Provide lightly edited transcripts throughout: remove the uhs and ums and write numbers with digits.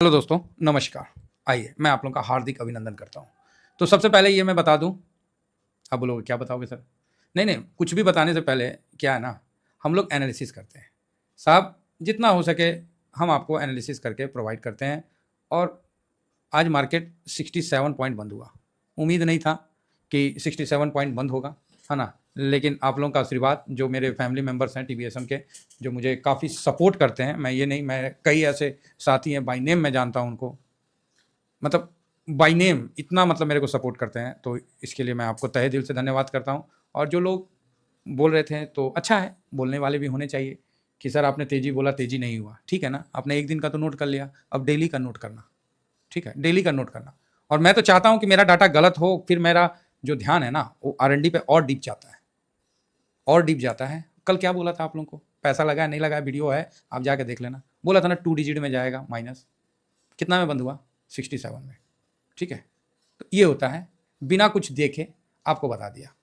Hello दोस्तों, नमस्कार। आइए, मैं आप लोगों का हार्दिक अभिनंदन करता हूँ। तो सबसे पहले ये मैं बता दूँ। आप बोलोगे क्या बताओगे सर? नहीं, नहीं, कुछ भी बताने से पहले क्या है ना, हम लोग एनालिसिस करते हैं। साहब, जितना हो सके हम आपको एनालिसिस करके प्रोवाइड करते हैं। और आज मार्केट 67 पॉइंट बंद हुआ। उम्मीद नहीं था कि 67 पॉइंट बंद होगा, है ना? लेकिन आप लोगों का आशीर्वाद, जो मेरे फैमिली मेंबर्स हैं टीवीएसएम के, जो मुझे काफ़ी सपोर्ट करते हैं, मैं कई ऐसे साथी हैं, बाय नेम मैं जानता हूँ उनको, मतलब बाय नेम इतना मतलब मेरे को सपोर्ट करते हैं, तो इसके लिए मैं आपको तहे दिल से धन्यवाद करता हूँ। और जो लोग बोल रहे थे तो अच्छा है, बोलने वाले भी होने चाहिए कि सर आपने तेज़ी बोला, तेज़ी नहीं हुआ, ठीक है ना? आपने एक दिन का तो नोट कर लिया, अब डेली का नोट करना, ठीक है? डेली का नोट करना। और मैं तो चाहता हूँ कि मेरा डाटा गलत हो, फिर मेरा जो ध्यान है ना वो आर&डी पे और डीप जाता है, और डीप जाता है। कल क्या बोला था आप लोगों को? पैसा लगाया नहीं लगाया वीडियो है, आप जाके देख लेना। बोला था ना 2 डिजिट में जाएगा माइनस, कितना में बंद हुआ? 67 में, ठीक है? तो ये होता है, बिना कुछ देखे आपको बता दिया,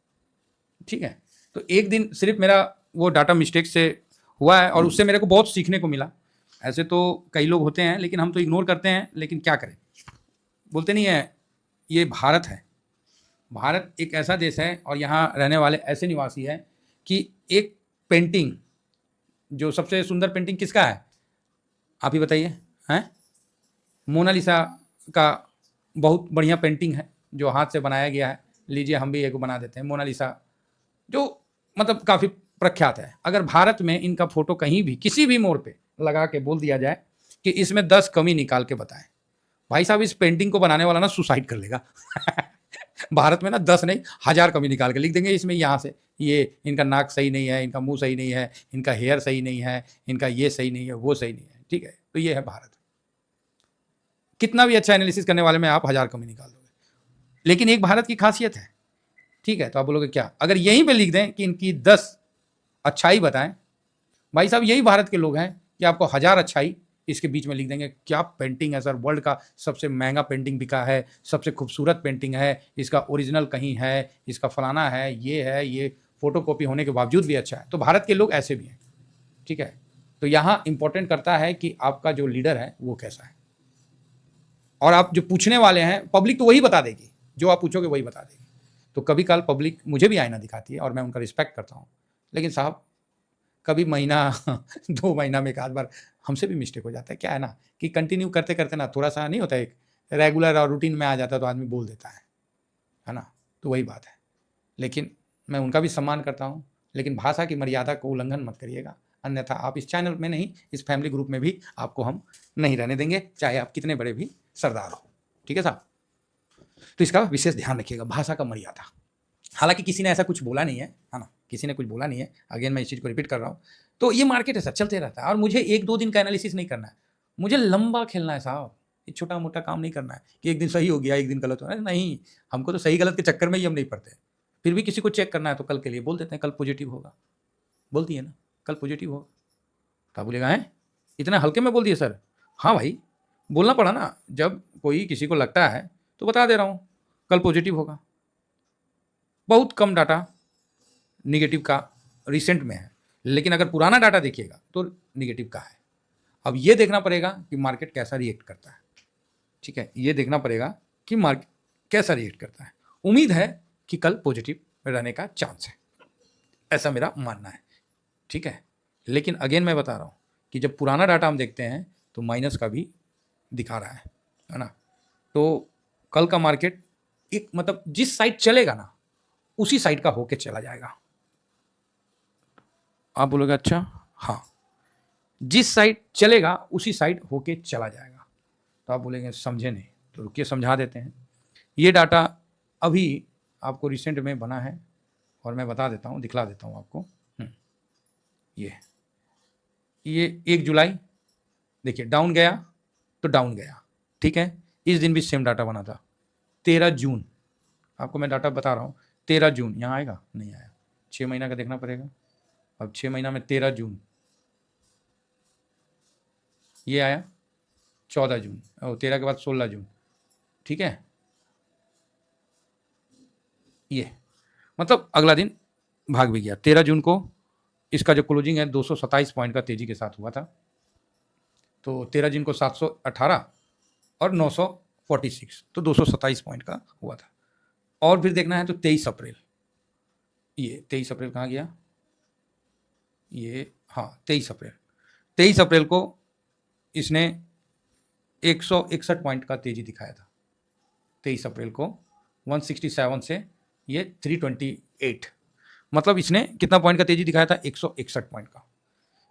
ठीक है? तो एक दिन सिर्फ मेरा वो डाटा मिस्टेक से हुआ है और उससे मेरे को बहुत सीखने को मिला। ऐसे तो कई लोग होते हैं लेकिन हम तो इग्नोर करते हैं, लेकिन क्या करें? बोलते नहीं है, ये भारत है। भारत एक ऐसा देश है और यहाँ रहने वाले ऐसे निवासी हैं कि एक पेंटिंग, जो सबसे सुंदर पेंटिंग किसका है? आप ही बताइए, हैं? मोनालिसा का बहुत बढ़िया पेंटिंग है जो हाथ से बनाया गया है। लीजिए हम भी एक बना देते हैं मोनालिसा, जो मतलब काफ़ी प्रख्यात है। अगर भारत में इनका फोटो कहीं भी किसी भी मोड़ पे लगा के बोल दिया जाए कि इसमें 10 कमी निकाल के बताएं, भाई साहब इस पेंटिंग को बनाने वाला ना सुसाइड कर लेगा। भारत में ना 10 नहीं 1000 कमी निकाल के लिख देंगे इसमें, यहाँ से ये इनका नाक सही नहीं है, इनका मुंह सही नहीं है, इनका हेयर सही नहीं है, इनका ये सही नहीं है, वो सही नहीं है, ठीक है? तो ये है भारत। कितना भी अच्छा एनालिसिस करने वाले में आप 1000 कमी निकाल दोगे, लेकिन एक भारत की खासियत है, ठीक है? तो आप बोलोगे क्या? अगर यहीं पे लिख दें कि इनकी 10 अच्छाई बताएं, भाई साहब यही भारत के लोग हैं कि आपको 1000 अच्छाई इसके बीच में लिख देंगे। क्या पेंटिंग है सर, वर्ल्ड का सबसे महंगा पेंटिंग बिका है, सबसे खूबसूरत पेंटिंग है, इसका ओरिजिनल कहीं है, इसका फलाना है, ये फोटोकॉपी होने के बावजूद भी अच्छा है। तो भारत के लोग ऐसे भी हैं, ठीक है? तो यहाँ इंपॉर्टेंट करता है कि आपका जो लीडर है वो कैसा है, और आप जो पूछने वाले हैं, पब्लिक तो वही बता देगी, जो आप पूछोगे वही बता देगी। तो कभी काल पब्लिक मुझे भी आईना दिखाती है और मैं उनका रिस्पेक्ट करता हूँ, लेकिन साहब कभी महीना 2 महीना में एक आध बार हमसे भी मिस्टेक हो जाता है। क्या है ना कि कंटिन्यू करते करते ना थोड़ा सा नहीं होता, एक रेगुलर और रूटीन में आ जाता है तो आदमी बोल देता है ना? तो वही बात है। लेकिन मैं उनका भी सम्मान करता हूँ, लेकिन भाषा की मर्यादा को उल्लंघन मत करिएगा, अन्यथा आप इस चैनल में नहीं, इस फैमिली ग्रुप में भी आपको हम नहीं रहने देंगे, चाहे आप कितने बड़े भी सरदार हो, ठीक है साहब? तो इसका विशेष ध्यान रखिएगा, भाषा का मर्यादा। हालांकि किसी ने ऐसा कुछ बोला नहीं है ना? किसी ने कुछ बोला नहीं है। अगेन मैं इस चीज़ को रिपीट कर रहा हूँ। तो ये मार्केट है सर, चलते रहता है और मुझे 1-2 दिन का एनालिसिस नहीं करना है, मुझे लंबा खेलना है साहब। ये छोटा-मोटा काम नहीं करना है कि एक दिन सही हो गया, एक दिन गलत हो रहा है, नहीं। हमको तो सही-गलत के चक्कर में ही हम नहीं पड़ते। फिर भी किसी को चेक करना है तो कल के लिए बोल देते हैं, कल पॉजिटिव होगा। बोल दिए ना, कल पॉजिटिव होगा। तो आप बोलेगा हैं? इतना हल्के में बोल दिए सर? हाँ भाई, बोलना पड़ा ना। जब कोई किसी को लगता है तो बता दे रहा हूँ, कल पॉजिटिव होगा। बहुत कम डाटा नेगेटिव का रिसेंट में है, लेकिन अगर पुराना डाटा देखिएगा तो नेगेटिव का है। अब ये देखना पड़ेगा कि मार्केट कैसा रिएक्ट करता है, ठीक है? ये देखना पड़ेगा कि मार्केट कैसा रिएक्ट करता है। उम्मीद है कि कल पॉजिटिव रहने का चांस है, ऐसा मेरा मानना है, ठीक है? लेकिन अगेन मैं बता रहा हूँ कि जब पुराना डाटा हम देखते हैं तो माइनस का भी दिखा रहा है ना? तो कल का मार्केट एक मतलब जिस साइड चलेगा ना उसी साइड का होके चला जाएगा। आप बोलोगे अच्छा, हाँ, जिस साइड चलेगा उसी साइड होके चला जाएगा। तो आप बोलेंगे समझे नहीं, तो रुकिए समझा देते हैं। ये डाटा अभी आपको रिसेंट में बना है और मैं बता देता हूँ, दिखला देता हूँ आपको। ये 1 जुलाई, देखिए डाउन गया तो डाउन गया, ठीक है? इस दिन भी सेम डाटा बना था। 13 जून, आपको मैं डाटा बता रहा हूँ, 13 जून यहाँ आएगा, नहीं आया। 6 महीना का देखना पड़ेगा। अब 6 महीना में 13 जून, ये आया 14 जून और 13 के बाद 16 जून, ठीक है? ये मतलब अगला दिन भाग भी गया। 13 जून को इसका जो क्लोजिंग है 227 पॉइंट का तेजी के साथ हुआ था। तो 13 जून को 718 और 946, तो 227 पॉइंट का हुआ था। और फिर देखना है तो 23 अप्रैल, ये 23 अप्रैल कहाँ गया, ये हाँ 23 अप्रैल को इसने 161 पॉइंट का तेजी दिखाया था। 23 अप्रैल को 167 से ये 328, मतलब इसने कितना पॉइंट का तेजी दिखाया था, 161 पॉइंट का।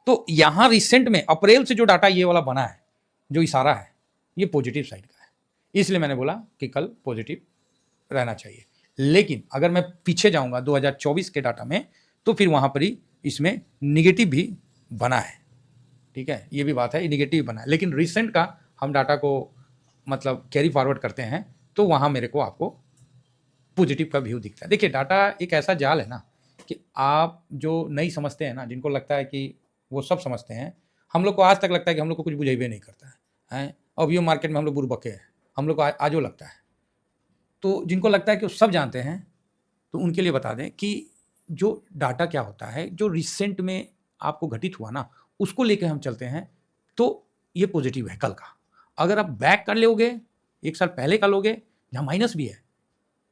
तो यहां रिसेंट में अप्रैल से जो डाटा ये वाला बना है, जो इशारा है, ये पॉजिटिव साइड का है, इसलिए मैंने बोला कि कल पॉजिटिव रहना चाहिए। लेकिन अगर मैं पीछे जाऊंगा 2024 के डाटा में, तो फिर वहां पर ही इसमें निगेटिव भी बना है, ठीक है, ये भी बात है, निगेटिव बना है। लेकिन रिसेंट का हम डाटा को मतलब कैरी फॉरवर्ड करते हैं, तो वहां मेरे को आपको पॉजिटिव का व्यू दिखता है। देखिए, डाटा एक ऐसा जाल है ना कि आप जो नहीं समझते हैं ना, जिनको लगता है कि वो सब समझते हैं, हम लोग को आज तक लगता है कि हम लोग को कुछ बुझेबे नहीं करता है, अब ये मार्केट में हम लोग बुरबके हैं, हम लोग को आजो लगता है। तो जिनको लगता है कि वो सब जानते हैं, तो उनके लिए बता दें कि जो डाटा क्या होता है, जो रिसेंट में आपको घटित हुआ ना, उसको लेके हम चलते हैं, तो ये पॉजिटिव है कल का। अगर आप बैक कर लोगे, एक साल पहले का लोगे जहाँ माइनस भी है,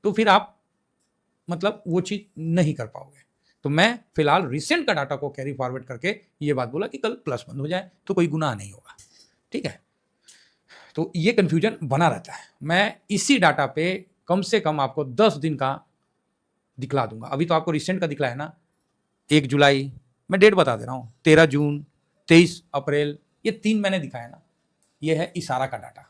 तो फिर आप मतलब वो चीज़ नहीं कर पाओगे। तो मैं फिलहाल रिसेंट का डाटा को कैरी फॉरवर्ड करके ये बात बोला कि कल प्लस बंद हो जाए तो कोई गुनाह नहीं होगा, ठीक है। तो ये कन्फ्यूजन बना रहता है। मैं इसी डाटा पे कम से कम आपको 10 दिन का दिखला दूंगा। अभी तो आपको रिसेंट का दिखलाया ना, 1 जुलाई, मैं डेट बता दे रहा हूँ, 13 जून, 23 अप्रैल, ये 3 मैंने दिखाया ना, ये है इशारा का डाटा,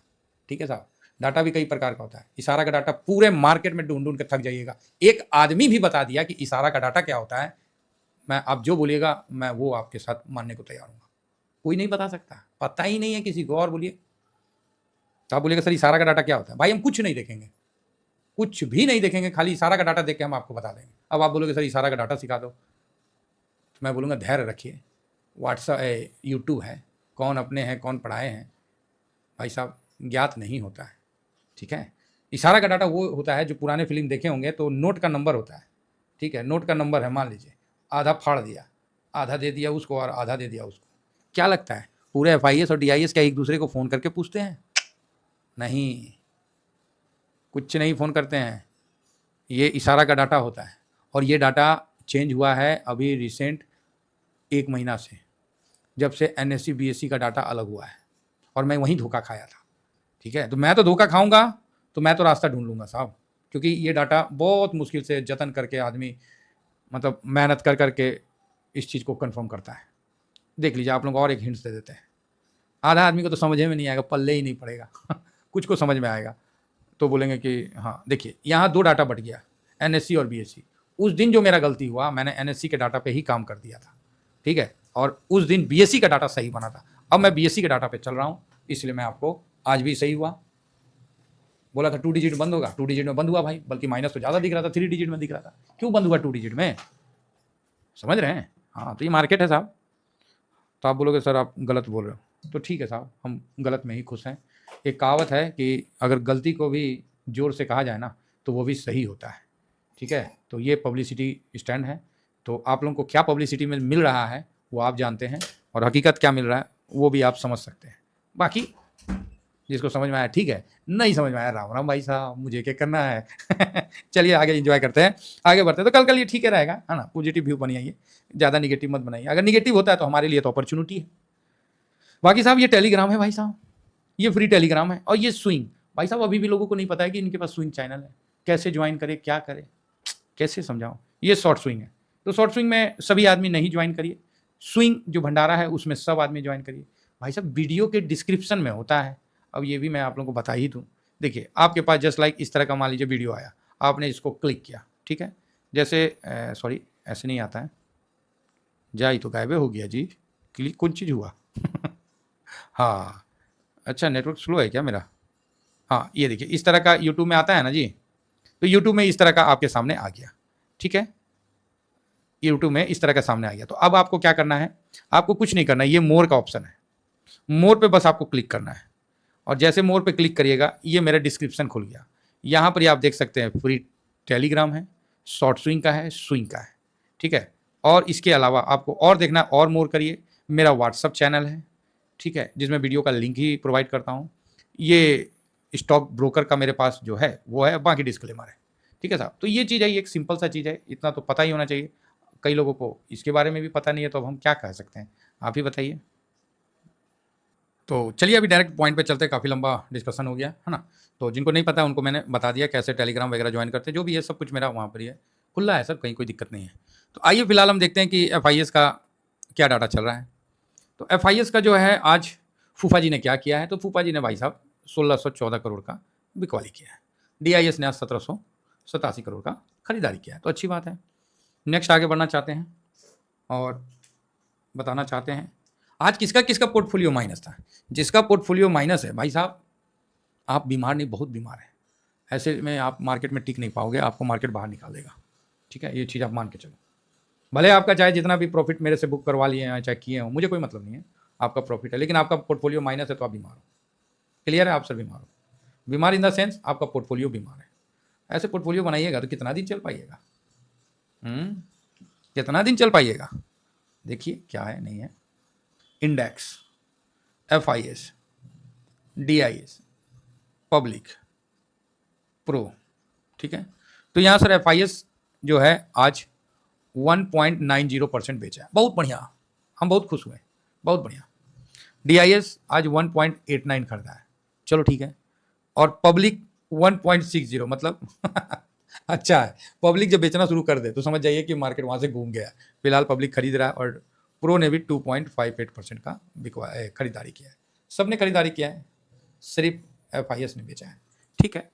ठीक है साहब। डाटा भी कई प्रकार का होता है। इशारा का डाटा पूरे मार्केट में ढूंढ ढूंढ के थक जाइएगा। एक आदमी भी बता दिया कि इशारा का डाटा क्या होता है, मैं आप जो बोलिएगा मैं वो आपके साथ मानने को तैयार हूँ। कोई नहीं बता सकता, पता ही नहीं है किसी को। और बोलिए, तो आप बोलिएगा सर इशारा का डाटा क्या होता है, भाई हम कुछ नहीं देखेंगे, कुछ भी नहीं देखेंगे, खाली इशारा का डाटा देख के हम आपको बता देंगे। अब आप बोलोगे सर इशारा का डाटा सिखा दो, तो मैं बोलूँगा धैर्य रखिए, व्हाट्सएप यूट्यूब है, कौन अपने हैं कौन पढ़ाए हैं भाई साहब ज्ञात नहीं होता है, ठीक है। इशारा का डाटा वो होता है जो पुराने फिल्म देखे होंगे तो नोट का नंबर होता है, ठीक है, नोट का नंबर है, मान लीजिए आधा फाड़ दिया, आधा दे दिया उसको और आधा दे दिया उसको। क्या लगता है पूरे FIS और DIS क्या एक दूसरे को फ़ोन करके पूछते हैं? नहीं, कुछ नहीं फ़ोन करते हैं, ये इशारा का डाटा होता है। और ये डाटा चेंज हुआ है अभी रिसेंट 1 महीना से, जब से NSE BSE का डाटा अलग हुआ है, और मैं वहीं धोखा खाया था, ठीक है। तो मैं तो धोखा खाऊंगा तो मैं तो रास्ता ढूंढ लूँगा साहब, क्योंकि ये डाटा बहुत मुश्किल से जतन करके आदमी मतलब मेहनत कर करके इस चीज़ को कंफर्म करता है। देख लीजिए, आप लोग और एक हिंट्स दे देते हैं। आधा आदमी को तो समझ में नहीं आएगा, पल्ले ही नहीं पड़ेगा कुछ को समझ में आएगा तो बोलेंगे कि हाँ देखिए यहाँ 2 डाटा बट गया, NSE और BSE। उस दिन जो मेरा गलती हुआ, मैंने NSE के डाटा पे ही काम कर दिया था, ठीक है, और उस दिन BSE का डाटा सही बना था। अब मैं BSE के डाटा पे चल रहा हूँ, इसलिए मैं आपको आज भी सही हुआ। बोला था 2 डिजिट बंद होगा, 2 डिजिट में बंद हुआ भाई, बल्कि माइनस तो ज़्यादा दिख रहा था, 3 डिजिट में दिख रहा था। क्यों बंद हुआ 2 डिजिट में, समझ रहे हैं? हाँ, तो ये मार्केट है साहब। तो आप बोलोगे सर आप गलत बोल रहे हो, तो ठीक है साहब, हम गलत में ही खुश हैं। एक कहावत है कि अगर गलती को भी जोर से कहा जाए ना, तो वो भी सही होता है, ठीक है। तो ये पब्लिसिटी स्टैंड है, तो आप लोगों को क्या पब्लिसिटी में मिल रहा है वो आप जानते हैं, और हकीकत क्या मिल रहा है वो भी आप समझ सकते हैं। बाकी जिसको समझ में आया ठीक है, नहीं समझ में आया राम राम भाई साहब, मुझे क्या करना है चलिए आगे एंजॉय करते हैं, आगे बढ़ते हैं। तो कल ये ठीक है रहेगा, है ना, पॉजिटिव व्यू बनाइए, ज़्यादा निगेटिव मत बनाइए। अगर निगेटिव होता है तो हमारे लिए तो अपॉर्चुनिटी है। बाकी साहब ये टेलीग्राम है भाई साहब, ये फ्री टेलीग्राम है। और ये स्विंग भाई साहब, अभी भी लोगों को नहीं पता है कि इनके पास स्विंग चैनल है, कैसे ज्वाइन करे, क्या करे, कैसे समझाऊँ। ये शॉर्ट स्विंग है, तो शॉर्ट स्विंग में सभी आदमी नहीं ज्वाइन करिए, स्विंग जो भंडारा है उसमें सब आदमी ज्वाइन करिए। भाई साहब वीडियो के डिस्क्रिप्शन में होता है, अब ये भी मैं आप लोगों को बता ही दूँ। देखिए आपके पास जस्ट लाइक इस तरह का मान लीजिए वीडियो आया, आपने इसको क्लिक किया, ठीक है, जैसे सॉरी ऐसे नहीं आता है, जा तो गायबे हो गया जी, क्लिक कौन चीज़ हुआ हाँ अच्छा, नेटवर्क स्लो है क्या मेरा? हाँ ये देखिए इस तरह का यूट्यूब में आता है ना जी, तो यूट्यूब में इस तरह का आपके सामने आ गया, ठीक है, यूट्यूब में इस तरह का सामने आ गया। तो अब आपको क्या करना है, आपको कुछ नहीं करना है, ये मोर का ऑप्शन है, मोर पे बस आपको क्लिक करना है, और जैसे मोर पे क्लिक करिएगा ये मेरा डिस्क्रिप्शन खुल गया। यहाँ पर ही आप देख सकते हैं फ्री टेलीग्राम है, शॉर्ट स्विंग का है, स्विंग का है, ठीक है। और इसके अलावा आपको और देखना और मोर करिए, मेरा व्हाट्सअप चैनल है, ठीक है, जिसमें वीडियो का लिंक ही प्रोवाइड करता हूँ। ये स्टॉक ब्रोकर का मेरे पास जो है वो है, बाकी डिस्क्लेमर है। ठीक है साहब, तो ये चीज़ है, ये एक सिंपल सा चीज़ है, इतना तो पता ही होना चाहिए। कई लोगों को इसके बारे में भी पता नहीं है, तो अब हम क्या कह सकते हैं, आप ही बताइए। तो चलिए अभी डायरेक्ट पॉइंट पे चलते हैं, काफ़ी लंबा डिस्कशन हो गया है ना। तो जिनको नहीं पता उनको मैंने बता दिया कैसे टेलीग्राम वगैरह ज्वाइन करते हैं, जो भी है सब कुछ मेरा वहाँ पर ही है, खुला है सर, कहीं कोई दिक्कत नहीं है। तो आइए फिलहाल हम देखते हैं कि FIS का क्या डाटा चल रहा है। तो FIS का जो है आज फूफा जी ने क्या किया है, तो फूफा जी ने भाई साहब 1614 करोड़ का बिकवाली किया है। DIS ने आज 1787 करोड़ का खरीदारी किया है, तो अच्छी बात है। नेक्स्ट आगे बढ़ना चाहते हैं और बताना चाहते हैं आज किसका किसका पोर्टफोलियो माइनस था। जिसका पोर्टफोलियो माइनस है भाई साहब, आप बीमार नहीं, बहुत बीमार है, ऐसे में आप मार्केट में टिक नहीं पाओगे, आपको मार्केट बाहर निकाल देगा। ठीक है, ये चीज़ आप मान के चलो। भले आपका चाहे जितना भी प्रॉफिट मेरे से बुक करवा लिए हैं चाहे किए हो, मुझे कोई मतलब नहीं है, आपका प्रॉफिट है, लेकिन आपका पोर्टफोलियो माइनस है तो आप बीमार हो। क्लियर है, आप सर बीमार हो, बीमार इन द सेंस आपका पोर्टफोलियो बीमार है। ऐसे पोर्टफोलियो बनाइएगा तो कितना दिन चल पाइएगा, कितना दिन चल पाइएगा। देखिए क्या है नहीं है, index, FIS, DIS, public, pro. ठीक है, तो यहाँ सर FIS जो है आज 1.90% बेचा है, बहुत बढ़िया, हम बहुत खुश हुए, बहुत बढ़िया। DIS आज 1.89 खरीदा है, चलो ठीक है। और पब्लिक 1.60, मतलब अच्छा है, पब्लिक जब बेचना शुरू कर दे तो समझ जाइए कि मार्केट वहाँ से घूम गया। फिलहाल पब्लिक खरीद रहा है और प्रो ने भी 2.58% का खरीदारी किया है। सब ने खरीदारी किया है, सिर्फ FIS ने बेचा है। ठीक है,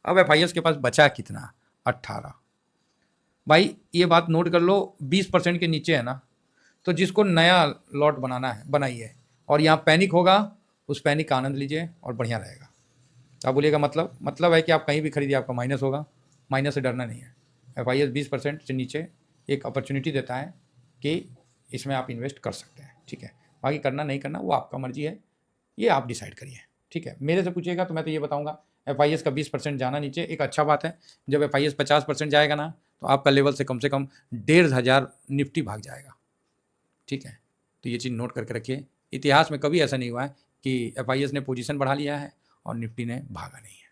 अब FIS के पास बचा कितना, 18। भाई ये बात नोट कर लो, 20% के नीचे है ना, तो जिसको नया लॉट बनाना है बनाइए, और यहाँ पैनिक होगा, उस पैनिक का आनंद लीजिए और बढ़िया रहेगा। तो आप बोलिएगा मतलब है कि आप कहीं भी खरीदिए आपका माइनस होगा, माइनस से डरना नहीं है। FIS 20% से नीचे एक अपॉर्चुनिटी देता है कि इसमें आप इन्वेस्ट कर सकते हैं। ठीक है, बाकी करना नहीं करना वो आपका मर्जी है, ये आप डिसाइड करिए। ठीक है, मेरे से पूछिएगा तो मैं तो ये बताऊंगा FIS का 20% जाना नीचे एक अच्छा बात है। जब FIS 50% जाएगा ना, तो आपका लेवल से कम 1500 निफ्टी भाग जाएगा। ठीक है, तो ये चीज़ नोट करके रखिए, इतिहास में कभी ऐसा नहीं हुआ है कि FIS ने पोजीशन बढ़ा लिया है और निफ्टी ने भागा नहीं है।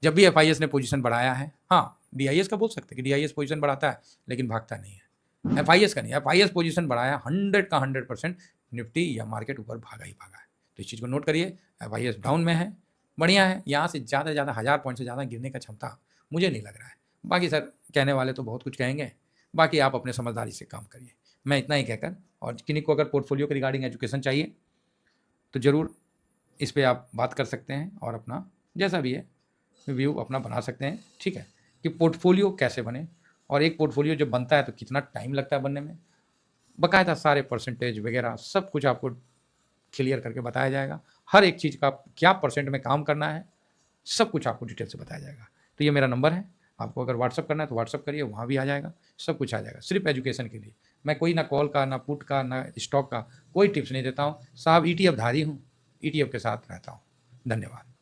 जब भी FIS ने पोजीशन बढ़ाया है, हाँ DIS का बोल सकते हैं कि DIS पोजीशन बढ़ाता है लेकिन भागता नहीं है, FIS का नहीं। FIS पोजीशन बढ़ाया 100 का 100%, निफ्टी या मार्केट ऊपर भागा ही भागा है। तो इस चीज़ को नोट करिए, FIS डाउन में है, बढ़िया है, यहाँ से ज़्यादा से ज़्यादा 1000 पॉइंट से ज़्यादा गिरने का क्षमता मुझे नहीं लग रहा है। बाकी सर कहने वाले तो बहुत कुछ कहेंगे, बाकी आप अपने समझदारी से काम करिए। मैं इतना ही कहकर, और किन्हीं को अगर पोर्टफोलियो के रिगार्डिंग एजुकेशन चाहिए तो ज़रूर इस पर आप बात कर सकते हैं और अपना जैसा भी है व्यू अपना बना सकते हैं। ठीक है, कि पोर्टफोलियो कैसे बने, और एक पोर्टफोलियो जब बनता है तो कितना टाइम लगता है बनने में, बकायदा सारे परसेंटेज वगैरह सब कुछ आपको क्लियर करके बताया जाएगा। हर एक चीज़ का क्या % में काम करना है, सब कुछ आपको डिटेल से बताया जाएगा। तो ये मेरा नंबर है, आपको अगर व्हाट्सअप करना है तो व्हाट्सअप करिए, वहाँ भी आ जाएगा, सब कुछ आ जाएगा, सिर्फ एजुकेशन के लिए। मैं कोई ना कॉल का, ना पुट का, ना स्टॉक का कोई टिप्स नहीं देता हूँ साहब, ETF धारी हूँ, ETF के साथ रहता हूँ। धन्यवाद।